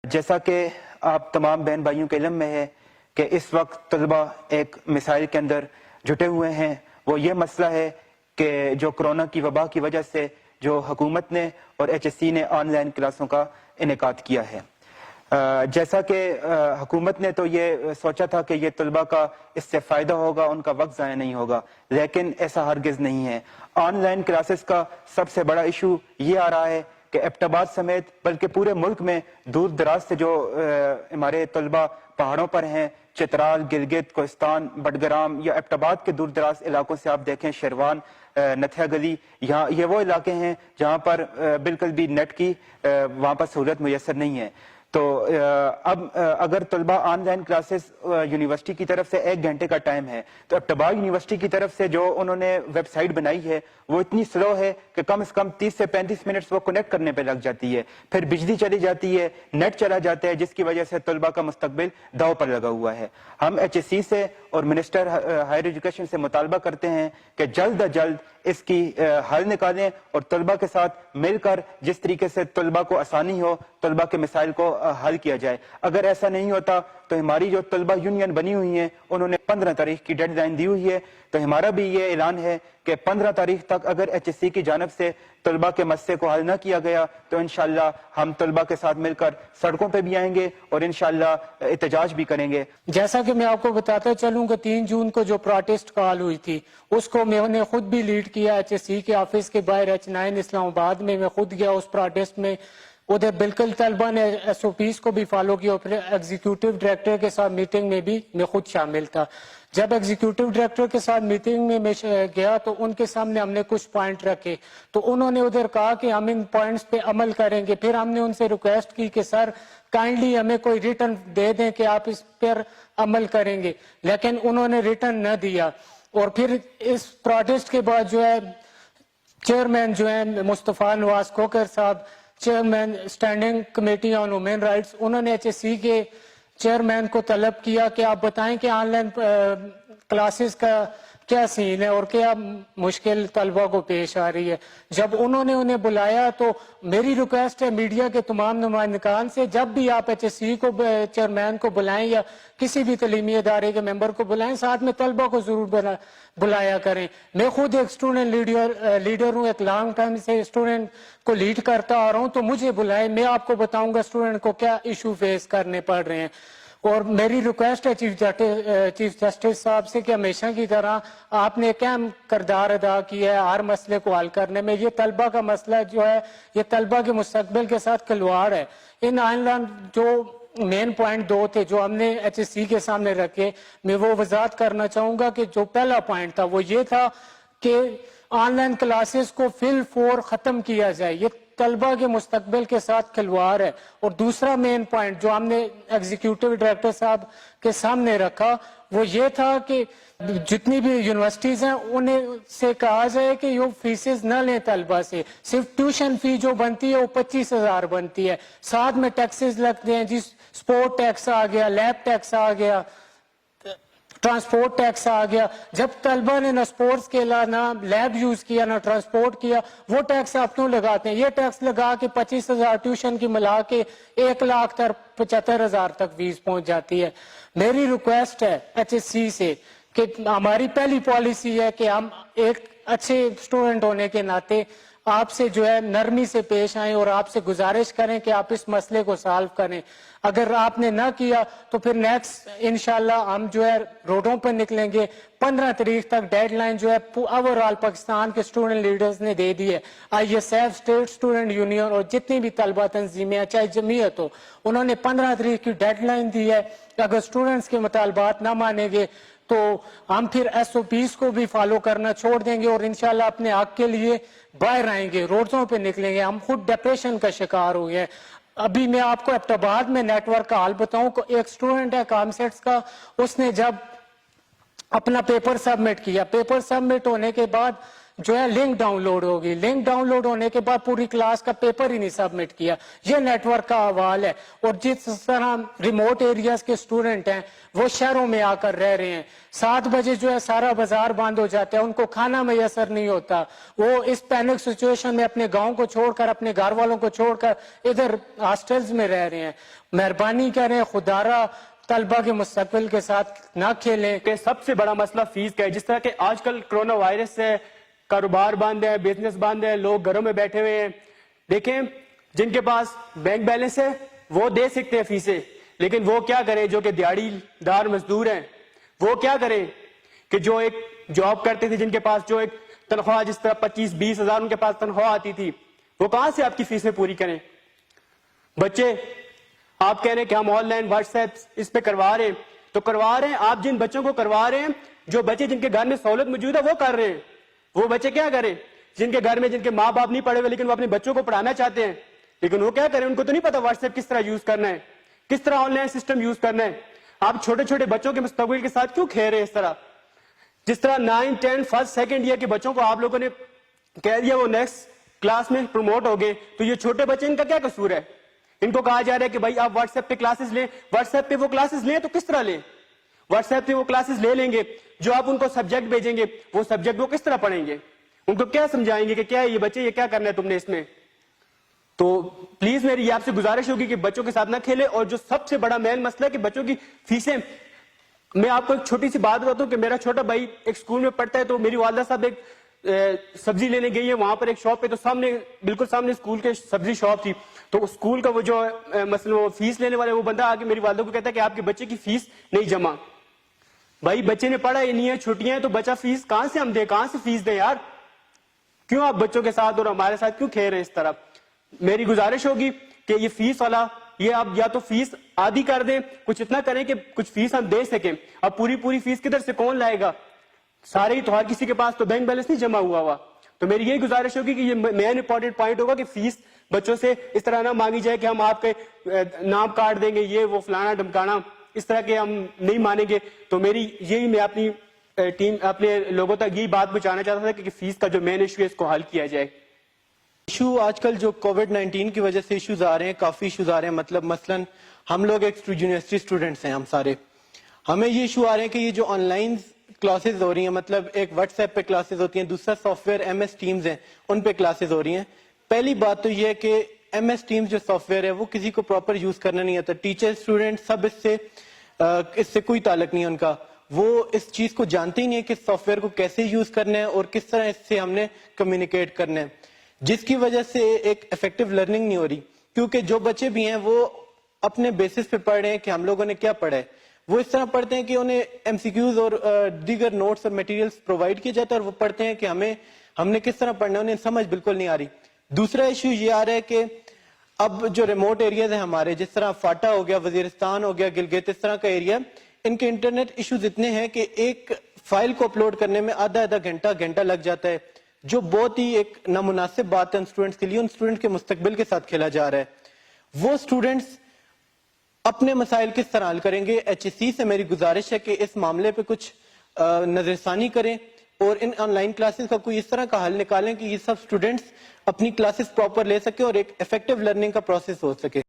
جیسا کہ آپ تمام بہن بھائیوں کے علم میں ہے کہ اس وقت طلبہ ایک مسائل کے اندر جٹے ہوئے ہیں، وہ یہ مسئلہ ہے کہ جو کرونا کی وبا کی وجہ سے جو حکومت نے اور ایچ ایس سی نے آن لائن کلاسوں کا انعقاد کیا ہے۔ جیسا کہ حکومت نے تو یہ سوچا تھا کہ یہ طلبہ کا اس سے فائدہ ہوگا، ان کا وقت ضائع نہیں ہوگا، لیکن ایسا ہرگز نہیں ہے۔ آن لائن کلاسز کا سب سے بڑا ایشو یہ آ رہا ہے کہ ایبٹ آباد سمیت بلکہ پورے ملک میں دور دراز سے جو ہمارے طلبہ پہاڑوں پر ہیں، چترال، گلگت، کوہستان، بٹگرام یا ایبٹ آباد کے دور دراز علاقوں سے آپ دیکھیں، شیروان، نتھیا گلی، یہاں یہ وہ علاقے ہیں جہاں پر بالکل بھی نیٹ کی وہاں پر سہولت میسر نہیں ہے۔ تو اب اگر طلبہ آن لائن کلاسز یونیورسٹی کی طرف سے 1 گھنٹے کا ٹائم ہے، تو ایبٹ آباد یونیورسٹی کی طرف سے جو انہوں نے ویب سائٹ بنائی ہے وہ اتنی سلو ہے کہ کم از کم 30 سے 35 منٹس وہ کنیکٹ کرنے پہ لگ جاتی ہے، پھر بجلی چلی جاتی ہے، نیٹ چلا جاتا ہے، جس کی وجہ سے طلبہ کا مستقبل داؤ پر لگا ہوا ہے۔ ہم ایچ ایس سی سے اور منسٹر ہائر ایجوکیشن سے مطالبہ کرتے ہیں کہ جلد از جلد اس کی حل نکالیں اور طلبہ کے ساتھ مل کر جس طریقے سے طلبہ کو آسانی ہو، طلبہ کے مسائل کو حل کیا جائے۔ اگر ایسا نہیں ہوتا تو ہماری جو طلبہ یونین بنی ہوئی ہیں انہوں نے 15 تاریخ کی ڈیڈ لائن دی ہوئی ہے، تو ہمارا بھی یہ اعلان ہے کہ 15 تاریخ تک اگر ایچ ایس سی کی جانب سے طلبہ کے مسئلے کو حل نہ کیا گیا تو انشاءاللہ ہم طلبہ کے ساتھ مل کر سڑکوں پہ بھی آئیں گے اور انشاءاللہ احتجاج بھی کریں گے۔ جیسا کہ میں آپ کو بتاتا چلوں کہ 3 جون کو جو پروٹیسٹ کال ہوئی تھی اس کو میں نے خود بھی لیڈ کیا، ایچ ایس سی کے آفس کے باہر H9 اسلام آباد میں خود گیا اس پروٹیسٹ میں۔ ادھر بالکل طلبہ نے ایس او پیز کو بھی فالو کیا، پھر ایگزیکٹو ڈائریکٹر کے ساتھ میٹنگ میں بھی میں خود شامل تھا۔ جب ایگزیکٹو ڈائریکٹر کے ساتھ میٹنگ میں گیا تو ان کے سامنے ہم نے کچھ پوائنٹ رکھے، تو انہوں نے ادھر کہا کہ ہم ان پوائنٹس پہ عمل کریں گے۔ پھر ہم نے ان سے ریکویسٹ کی کہ سر کائنڈلی ہمیں کوئی ریٹرن دے دیں کہ آپ اس پر عمل کریں گے، لیکن انہوں نے ریٹرن نہ دیا۔ اور پھر اس پروٹیسٹ کے بعد جو ہے چیئرمین جو ہے مصطفیٰ نواز کوکر صاحب، chairman standing committee on women rights, انہوں نے ایچ ایس سی کے چیئرمین کو طلب کیا کہ آپ بتائیں کہ آن لائن کلاسز کا کیا سین ہے اور کیا مشکل طلبہ کو پیش آ رہی ہے۔ جب انہوں نے انہیں بلایا تو میری ریکویسٹ ہے میڈیا کے تمام نمائندگان سے، جب بھی آپ ایچ ایس سی کو چیئرمین کو بلائیں یا کسی بھی تعلیمی ادارے کے ممبر کو بلائیں، ساتھ میں طلبہ کو ضرور بلایا کریں۔ میں خود ایک اسٹوڈنٹ لیڈر ہوں، ایک لانگ ٹائم سے اسٹوڈنٹ کو لیڈ کرتا آ رہا ہوں، تو مجھے بلائیں، میں آپ کو بتاؤں گا اسٹوڈنٹ کو کیا ایشو فیس کرنے پڑ رہے ہیں۔ اور میری ریکویسٹ ہے چیف جسٹس صاحب سے کہ ہمیشہ کی طرح آپ نے ایک اہم کردار ادا کیا ہے ہر مسئلے کو حل کرنے میں۔ یہ طلبہ کا مسئلہ جو ہے یہ طلبہ کے مستقبل کے ساتھ کھلواڑ ہے۔ ان آن لائن جو مین پوائنٹ 2 تھے جو ہم نے ایچ ایس سی کے سامنے رکھے، میں وہ وضاحت کرنا چاہوں گا کہ جو پہلا پوائنٹ تھا وہ یہ تھا کہ آن لائن کلاسز کو فی الفور ختم کیا جائے، یہ طلبہ کے مستقبل کے ساتھ کھلواڑ ہے۔ اور دوسرا مین پوائنٹ جو ہم نے ایگزیکٹو ڈائریکٹر صاحب کے سامنے رکھا وہ یہ تھا کہ جتنی بھی یونیورسٹیز ہیں انہیں سے کہا جائے کہ یہ فیسز نہ لیں طلبہ سے، صرف ٹیوشن فی جو بنتی ہے وہ 25,000 بنتی ہے، ساتھ میں ٹیکسز لگتے ہیں، جس سپورٹ ٹیکس آ گیا، لیب ٹیکس آ گیا، ٹرانسپورٹ ٹیکس آ گیا۔ جب طلبہ نے نہ سپورٹس کے علاوہ نہ لیب یوز کیا نہ ٹرانسپورٹ کیا، وہ ٹیکس آپ کیوں لگاتے ہیں؟ یہ ٹیکس لگا کے 25,000 ٹیوشن کی ملا کے 1,75,000 تک فیس پہنچ جاتی ہے۔ میری ریکویسٹ ہے ایچ ایس سی سے کہ ہماری پہلی پالیسی ہے کہ ہم ایک اچھے اسٹوڈنٹ ہونے کے ناطے آپ سے جو ہے نرمی سے پیش آئیں اور آپ سے گزارش کریں کہ آپ اس مسئلے کو سالو کریں۔ اگر آپ نے نہ کیا تو پھر نیکسٹ انشاءاللہ ہم جو ہے روڈوں پر نکلیں گے۔ 15 تاریخ تک ڈیڈ لائن جو ہے اوورآل پاکستان کے اسٹوڈنٹ لیڈرز نے دے دی ہے۔ I S F, state student union اور جتنی بھی طلبہ تنظیمیں چاہے جمعیت ہو، انہوں نے 15 تاریخ کی ڈیڈ لائن دی ہے۔ اگر اسٹوڈنٹس کے مطالبات نہ مانیں گے تو ہم پھر ایس او پیز کو بھی فالو کرنا چھوڑ دیں گے اور انشاءاللہ اپنے حق کے لیے باہر آئیں گے، روڈوں پہ نکلیں گے۔ ہم خود ڈپریشن کا شکار ہوئے ہیں۔ ابھی میں آپ کو ایبٹ آباد میں نیٹ ورک کا حال بتاؤں، ایک اسٹوڈنٹ ہے کامسیٹس کا، اس نے جب اپنا پیپر سبمٹ کیا، پیپر سبمٹ ہونے کے بعد जो है लिंक डाउनलोड होगी, लिंक डाउनलोड होने के बाद पूरी क्लास का पेपर ही नहीं सबमिट किया। ये नेटवर्क का हवाल है। और जिस तरह रिमोट एरियाज के स्टूडेंट हैं वो शहरों में आकर रह रहे हैं, 7 बजे जो है सारा बाजार बंद हो जाता है, उनको खाना मैसर नहीं होता, वो इस पैनिक सिचुएशन में अपने गांव को छोड़कर, अपने घर वालों को छोड़कर इधर हॉस्टल्स में रह रहे हैं। मेहरबानी करें, खुदारा तलबा के मुस्तकबिल के साथ ना खेलें। कि सबसे बड़ा मसला फीस का है। जिस तरह के आजकल कोरोना वायरस से कारोबार बंद है, बिजनेस बंद है, लोग घरों में बैठे हुए हैं। देखें, जिनके पास बैंक बैलेंस है वो दे सकते हैं फीसें, लेकिन वो क्या करें जो कि दिहाड़ीदार मजदूर हैं, वो क्या करें कि जो एक जॉब करते थे, जिनके पास जो एक तनख्वाह जिस तरह 25-20 हजार उनके पास तनख्वाह आती थी, वो कहां से आपकी फीसें पूरी करें। बच्चे आप कह रहे हैं कि हम ऑनलाइन व्हाट्सएप इस पे करवा रहे हैं, तो करवा रहे हैं। आप जिन बच्चों को करवा रहे हैं, जो बच्चे जिनके घर में सहूलत मौजूद है वो कर रहे हैं। वो बच्चे क्या करें जिनके घर में, जिनके माँ बाप नहीं पढ़े हुए लेकिन वो अपने बच्चों को पढ़ाना चाहते हैं, लेकिन वो क्या करें, उनको तो नहीं पता व्हाट्सएप किस तरह यूज करना है, किस तरह ऑनलाइन सिस्टम यूज करना है। आप छोटे छोटे बच्चों के मुस्तकबिल के साथ क्यों खेल रहे हैं इस तरह। जिस तरह 9, 10, फर्स्ट, सेकंड ईयर के बच्चों को आप लोगों ने कह दिया वो नेक्स्ट क्लास में प्रमोट हो गए, तो ये छोटे बच्चे, इनका क्या कसूर है। इनको कहा जा रहा है कि भाई आप व्हाट्सएप पे क्लासेस लें। व्हाट्सएप पे वो क्लासेस लें तो किस तरह लें। व्हाट्सएप पे वो क्लासेस ले लेंगे, जो आप उनको सब्जेक्ट भेजेंगे वो सब्जेक्ट वो किस तरह पढ़ेंगे, उनको क्या समझाएंगे कि क्या है ये बच्चे, ये क्या करना है तुमने इसमें। तो प्लीज मेरी ये आपसे गुजारिश होगी कि बच्चों के साथ ना खेले। और जो सबसे बड़ा मेन मसला है कि बच्चों की फीसें, मैं आपको एक छोटी सी बात बताऊं कि मेरा छोटा भाई एक स्कूल में पढ़ता है, तो मेरी वालदा साहब एक सब्जी लेने गई है वहां पर एक शॉप पे, तो सामने, बिल्कुल सामने स्कूल के सब्जी शॉप थी, तो स्कूल का वो जो मसलन वो फीस लेने वाले वो बंदा आके मेरी वालदा को कहता है कि आपके बच्चे की फीस नहीं जमा। भाई बच्चे ने पढ़ा ही नहीं है, छुट्टियां हैं, तो बच्चा फीस कहां से हम दे, कहां से फीस दे यार। क्यों आप बच्चों के साथ और हमारे साथ क्यों खेल रहे हैं इस तरह। मेरी गुजारिश होगी कि ये फीस वाला, ये आप या तो फीस आधी कर दें, कुछ इतना करें कि कुछ फीस हम दे सकें। अब पूरी फीस किधर से कौन लाएगा, सारे ही तो हर किसी के पास तो बैंक बैलेंस नहीं जमा हुआ। तो मेरी यही गुजारिश होगी कि ये मेन इंपॉर्टेंट पॉइंट होगा कि फीस बच्चों से इस तरह ना मांगी जाए कि हम आपके नाम काट देंगे, ये वो फलाना ढमकाना, इस तरह के हम नहीं मानेंगे। तो मेरी यही, मैं अपनी टीम, अपने लोगों तक यही बात पहुंचाना चाहता था कि फीस का जो मेन इशू है इसको हल किया जाए। इशू आजकल जो कोविड-19 की वजह से इश्यूज आ रहे हैं, काफी इश्यूज आ रहे हैं। मतलब मसलन हम लोग एक यूनिवर्सिटी स्टूडेंट्स हैं, हम सारे, हमें ये इशू आ रहे हैं कि ये जो ऑनलाइन क्लासेस हो रही हैं, मतलब एक व्हाट्सएप पे क्लासेस होती हैं, दूसरा सॉफ्टवेयर MS टीम्स हैं, उन पे क्लासेस हो रही हैं। पहली बात तो ये है कि MS टीम्स जो सॉफ्टवेयर है वो किसी को प्रॉपर यूज करना नहीं आता। टीचर स्टूडेंट सब इससे कोई ताल्लुक नहीं है उनका, वो इस चीज को जानते ही नहीं है कि सॉफ्टवेयर को कैसे यूज करना है और किस तरह इससे हमने कम्युनिकेट करना है, जिसकी वजह से एक इफेक्टिव लर्निंग नहीं हो रही। क्योंकि जो बच्चे भी हैं वो अपने बेसिस पे पढ़ रहे हैं कि हम लोगों ने क्या पढ़ा है, वो इस तरह पढ़ते हैं कि उन्हें MCQs और दीगर नोट्स और मटेरियल्स प्रोवाइड किया जाता है और वो पढ़ते हैं कि हमने किस तरह पढ़ना है, उन्हें समझ बिल्कुल नहीं आ रही। दूसरा इशू ये आ रहा है कि अब जो रिमोट एरियाज है हमारे, जिस तरह फाटा हो गया, वजीरिस्तान हो गया, गिलगित, इस तरह का एरिया, इनके इंटरनेट इश्यूज इतने हैं कि एक फाइल को अपलोड करने में आधा घंटा लग जाता है, जो बहुत ही एक नामुनासिब बात है उन स्टूडेंट्स के लिए। उन स्टूडेंट्स के मुस्तकबिल के साथ खेला जा रहा है। वो स्टूडेंट्स अपने मसाइल किस तरह हल करेंगे। HSC से मेरी गुजारिश है कि इस मामले पे कुछ नजरसानी करें और इन ऑनलाइन क्लासेस का कोई इस तरह का हल निकालें कि ये सब स्टूडेंट्स अपनी क्लासेस प्रॉपर ले सके और एक इफेक्टिव लर्निंग का प्रोसेस हो सके।